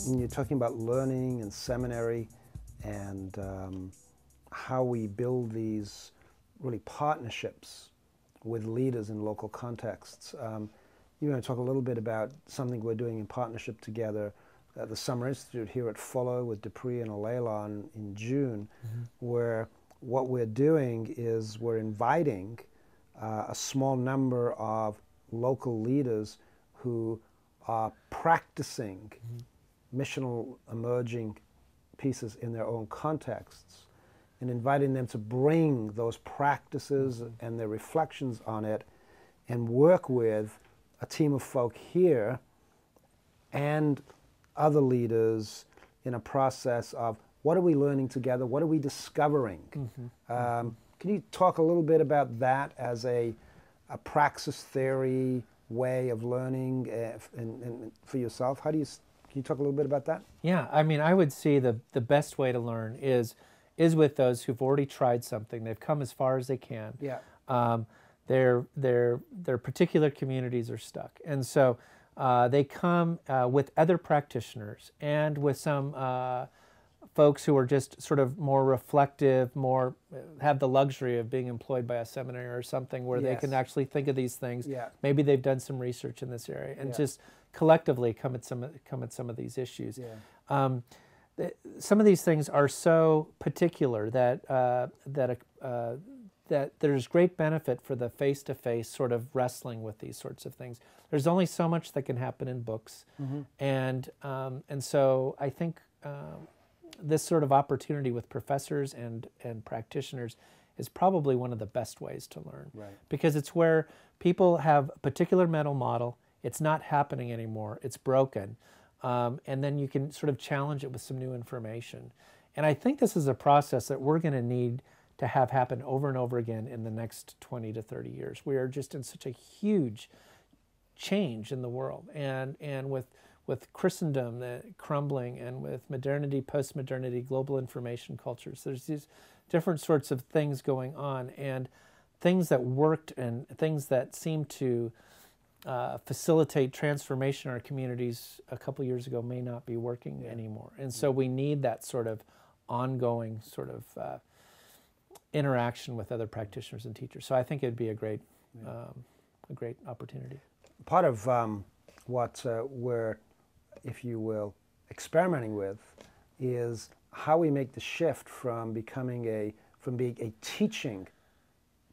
when you're talking about learning and seminary and how we build these really partnerships with leaders in local contexts. You want to talk a little bit about something we're doing in partnership together at the Summer Institute here at Fuller with Dupree and Allelon in June, where what we're doing is we're inviting a small number of local leaders who are practicing missional emerging pieces in their own contexts and inviting them to bring those practices and their reflections on it and work with a team of folk here and other leaders in a process of what are we learning together, what are we discovering? Can you talk a little bit about that as a praxis theory way of learning and for yourself? Can you talk a little bit about that? Yeah, I mean, I would see the best way to learn is with those who've already tried something. They've come as far as they can. Yeah. Their particular communities are stuck, and so they come with other practitioners and with some folks who are just sort of more reflective, have the luxury of being employed by a seminary or something where they can actually think of these things. Yeah. Maybe they've done some research in this area and just collectively come at some of these issues. Yeah. Some of these things are so particular that there's great benefit for the face-to-face sort of wrestling with these sorts of things. There's only so much that can happen in books, and so I think this sort of opportunity with professors and practitioners is probably one of the best ways to learn, because it's where people have a particular mental model. It's not happening anymore. It's broken. And then you can sort of challenge it with some new information. And I think this is a process that we're going to need to have happen over and over again in the next 20 to 30 years. We are just in such a huge change in the world. And with Christendom crumbling, and with modernity, post-modernity, global information cultures, there's these different sorts of things going on, and things that worked and things that seem to facilitate transformation in our communities a couple years ago may not be working anymore. And so we need that sort of ongoing sort of interaction with other practitioners and teachers. So I think it'd be a great opportunity. Part of what we're, if you will, experimenting with is how we make the shift from being a teaching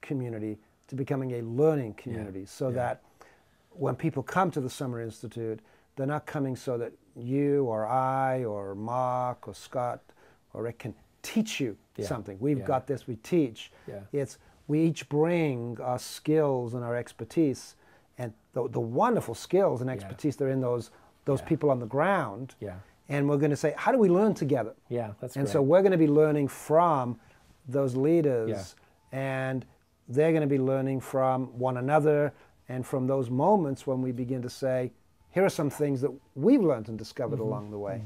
community to becoming a learning community, so that when people come to the Summer Institute, they're not coming so that you or I or Mark or Scott or Rick can teach you something. We've got this, we teach. It's we each bring our skills and our expertise, and the wonderful skills and expertise that are in those people on the ground. And we're going to say, how do we learn together? That's and great. so we're going to be learning from those leaders, and they're going to be learning from one another, and from those moments when we begin to say, here are some things that we've learned and discovered along the way.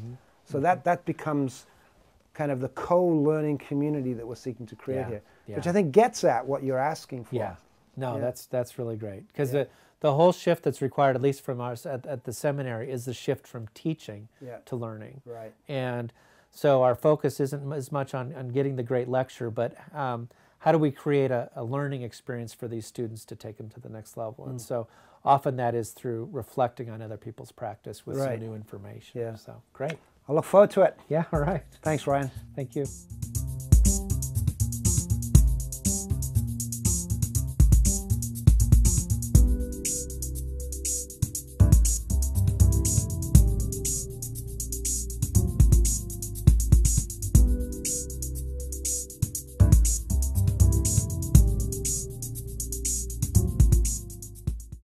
So that becomes kind of the co-learning community that we're seeking to create here, which I think gets at what you're asking for. That's really great, because the whole shift that's required, at least from us at the seminary, is the shift from teaching to learning. And so our focus isn't as much on getting the great lecture, but how do we create a learning experience for these students to take them to the next level? And so often that is through reflecting on other people's practice with some new information. So great. I look forward to it. Yeah, all right. Thanks, Ryan. Thank you.